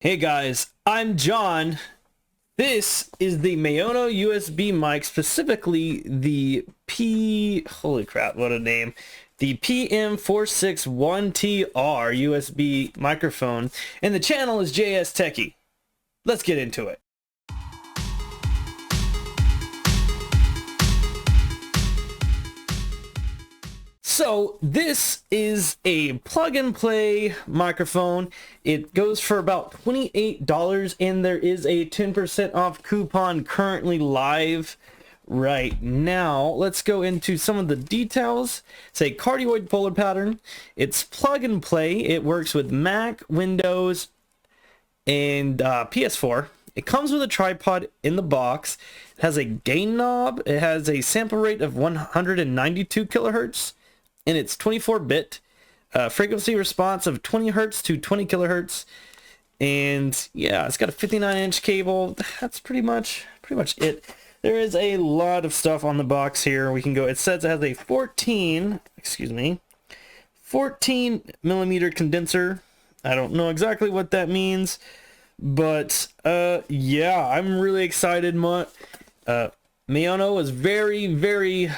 Hey guys, I'm John. This is the Maono USB mic, specifically the holy crap, what a name. The PM461Tr USB microphone, and the channel is JS Techie. Let's get into it. So this is a plug and play microphone. It goes for about $28 and there is a 10% off coupon currently live right now. Let's go into some of the details. It's a cardioid polar pattern. It's plug and play. It works with Mac, Windows, and PS4. It comes with a tripod in the box. It has a gain knob. It has a sample rate of 192 kilohertz. And it's 24-bit, frequency response of 20 hertz to 20 kilohertz, and yeah, it's got a 59-inch cable. That's pretty much it. There is a lot of stuff on the box here. We can go. It says it has a 14 millimeter condenser. I don't know exactly what that means, but yeah, I'm really excited. Maono is very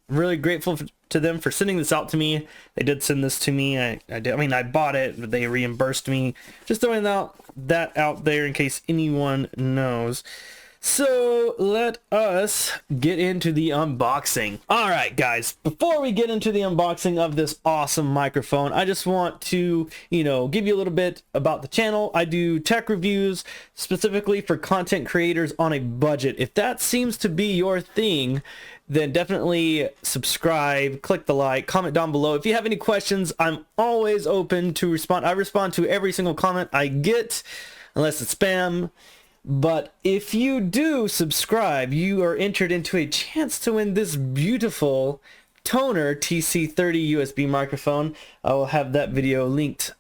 really grateful to them for sending this out to me. They did send this to me. I mean, I bought it, but they reimbursed me. Just throwing that out there in case anyone knows. So let us get into the unboxing. All right, guys, before we get into the unboxing of this awesome microphone, I just want to, give you a little bit about the channel. I do tech reviews specifically for content creators on a budget. If that seems to be your thing, then definitely subscribe, click the like, comment down below. If you have any questions, I'm always open to respond. I respond to every single comment I get, unless it's spam. But if you do subscribe, you are entered into a chance to win this beautiful Tonor TC 30 USB microphone. I will have that video linked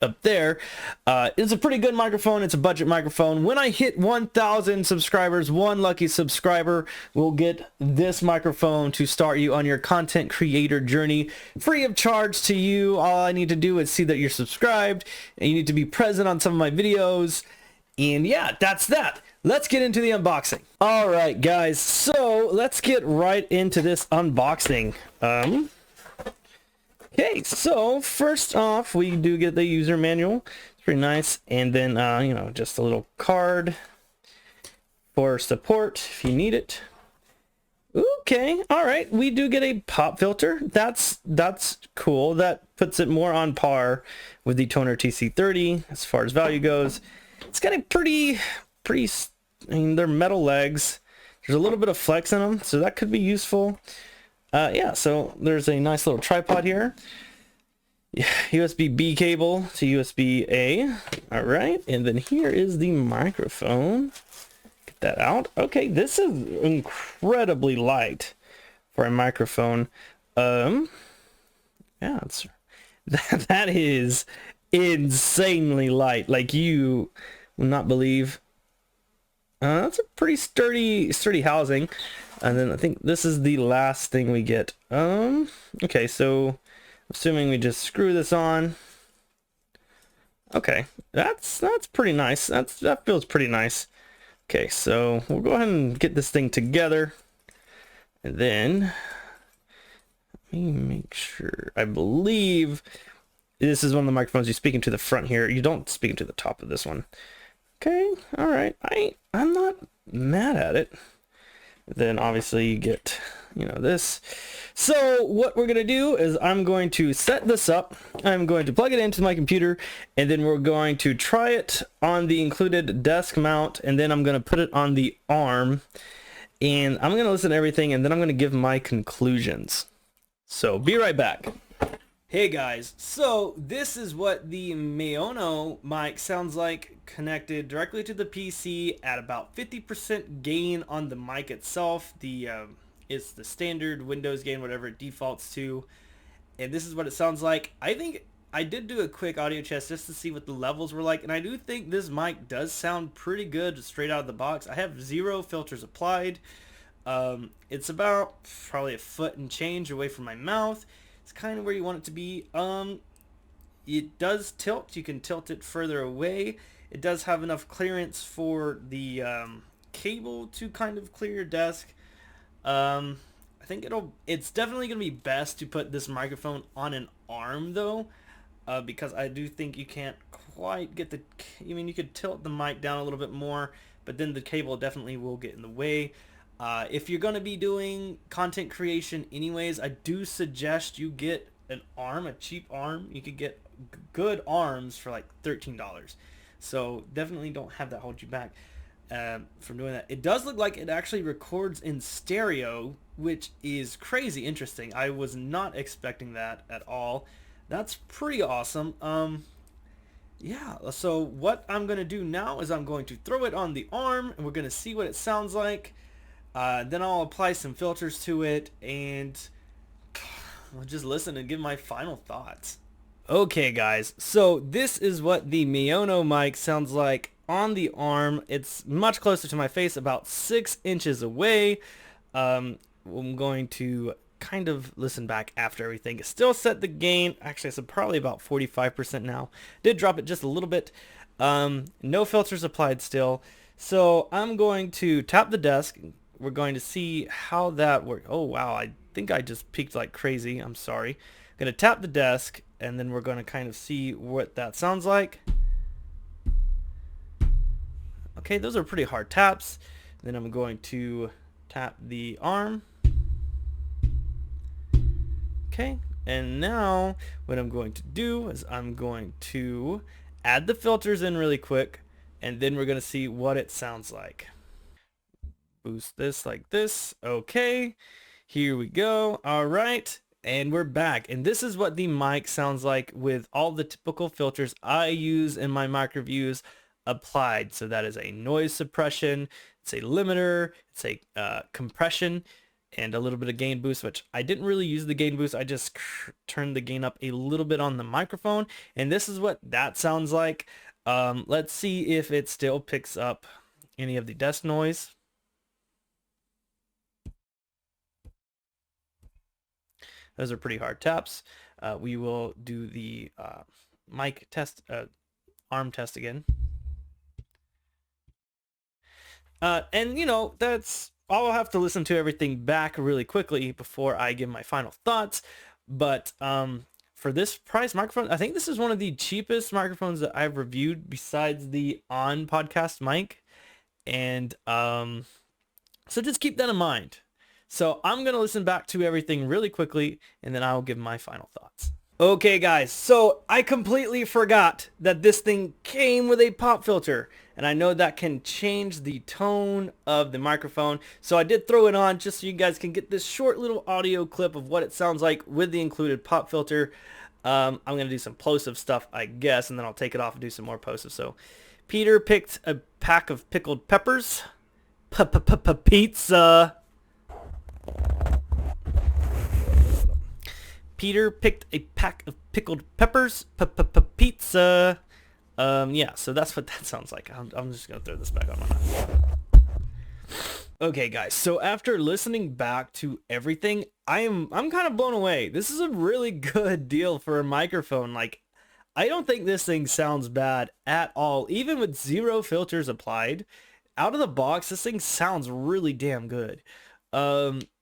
up there. It's a pretty good microphone. It's a budget microphone. When I hit 1,000 subscribers, one lucky subscriber will get this microphone to start you on your content creator journey, free of charge to you. All I need to do is see that you're subscribed, and you need to be present on some of my videos. And yeah, that's that. Let's get into the unboxing. All right, guys, so let's get right into this unboxing. Okay, so first off, we do get the user manual. It's pretty nice. And then, just a little card for support if you need it. Okay, all right. We do get a pop filter. That's cool. That puts it more on par with the Tonor TC30 as far as value goes. It's got a pretty, I mean, they're metal legs. There's a little bit of flex in them, so that could be useful. Yeah, so there's a nice little tripod here. Yeah, USB-B cable to USB-A. All right, and then here is the microphone. Get that out. Okay, this is incredibly light for a microphone. Yeah, that is insanely light. Like, you will not believe. That's a pretty sturdy housing. And then I think this is the last thing we get. Okay, so assuming we just screw this on. Okay, that's pretty nice. That feels pretty nice. Okay, so we'll go ahead and get this thing together. And then let me make sure. I believe this is one of the microphones you speak into the front here. You don't speak into the top of this one. Okay, all right. I'm not mad at it. Then obviously you get, this. So what we're gonna do is I'm going to set this up. I'm going to plug it into my computer, and then we're going to try it on the included desk mount, and then I'm gonna put it on the arm, and I'm gonna listen to everything, and then I'm gonna give my conclusions. So be right back. Hey guys, so this is what the Maono mic sounds like connected directly to the PC at about 50% gain on the mic itself. It's the standard Windows gain, whatever it defaults to, and this is what it sounds like. I think I did do a quick audio test just to see what the levels were like, and I do think this mic does sound pretty good straight out of the box. I have 0 filters applied. It's about probably a foot and change away from my mouth. It's kind of where you want it to be. it does tilt. You can tilt it further away. It does have enough clearance for the cable to kind of clear your desk. I think it's definitely going to be best to put this microphone on an arm though, because I do think you can't quite get I mean, you could tilt the mic down a little bit more, but then the cable definitely will get in the way. If you're going to be doing content creation anyways, I do suggest you get an arm, a cheap arm. You could get good arms for like $13. So definitely don't have that hold you back from doing that. It does look like it actually records in stereo, which is crazy interesting. I was not expecting that at all. That's pretty awesome. Yeah, so what I'm going to do now is I'm going to throw it on the arm, and we're going to see what it sounds like. Then I'll apply some filters to it, and I'll just listen and give my final thoughts. Okay guys, so this is what the Maono mic sounds like on the arm. It's much closer to my face, about 6 inches away. I'm going to kind of listen back after everything. It still set the gain, actually it's probably about 45% now. Did drop it just a little bit. No filters applied still. So I'm going to tap the desk. We're going to see how that works. Oh wow, I think I just peaked like crazy. I'm sorry. I'm going to tap the desk, and then we're going to kind of see what that sounds like. Okay, those are pretty hard taps. Then I'm going to tap the arm. Okay, and now what I'm going to do is I'm going to add the filters in really quick, and then we're going to see what it sounds like. Boost this like this. Okay, here we go. All right, and we're back, and this is what the mic sounds like with all the typical filters I use in my mic reviews applied. So that is a noise suppression, it's a limiter, it's a compression, and a little bit of gain boost, which I didn't really use the gain boost. I just turned the gain up a little bit on the microphone, and this is what that sounds like. Let's see if it still picks up any of the desk noise. Those are pretty hard taps. We will do the mic test, arm test again. And you know, I'll have to listen to everything back really quickly before I give my final thoughts. But for this price microphone, I think this is one of the cheapest microphones that I've reviewed besides the On podcast mic. And so just keep that in mind. So I'm going to listen back to everything really quickly, and then I'll give my final thoughts. Okay guys, so I completely forgot that this thing came with a pop filter, and I know that can change the tone of the microphone, so I did throw it on just so you guys can get this short little audio clip of what it sounds like with the included pop filter. I'm going to do some plosive stuff, I guess, and then I'll take it off and do some more plosive. So Peter picked a pack of pickled peppers. Pizza. Peter picked a pack of pickled peppers. Pizza. Yeah, so that's what that sounds like. I'm just gonna throw this back on my mouth. Okay, guys. So after listening back to everything, I'm kind of blown away. This is a really good deal for a microphone. Like, I don't think this thing sounds bad at all, even with 0 filters applied. Out of the box, this thing sounds really damn good.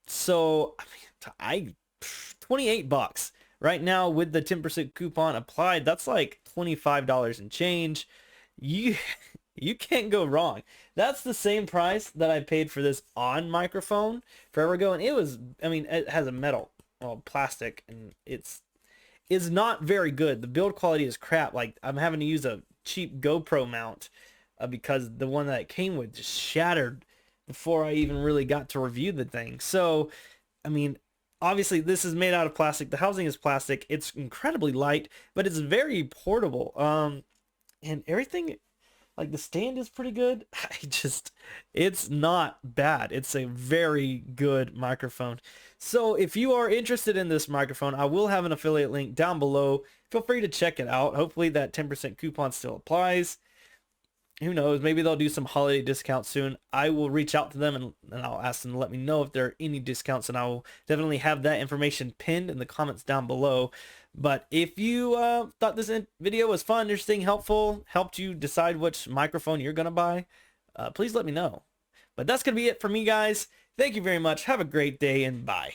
So I mean, 28 bucks right now with the 10% coupon applied. That's like $25 and change. You can't go wrong. That's the same price that I paid for this On microphone forever ago, and it was, I mean, it has a metal, well, plastic, and it's not very good. The build quality is crap. Like, I'm having to use a cheap GoPro mount because the one that it came with just shattered before I even really got to review the thing. So, I mean, obviously this is made out of plastic. The housing is plastic. It's incredibly light, but it's very portable. And everything, like the stand is pretty good. It's not bad. It's a very good microphone. So if you are interested in this microphone, I will have an affiliate link down below. Feel free to check it out. Hopefully that 10% coupon still applies. who knows, maybe they'll do some holiday discounts soon. I will reach out to them and I'll ask them to let me know if there are any discounts, and I will definitely have that information pinned in the comments down below. But if you thought this video was fun, interesting, helpful, helped you decide which microphone you're gonna buy, please let me know. But that's gonna be it for me, guys. Thank you very much. Have a great day, and bye.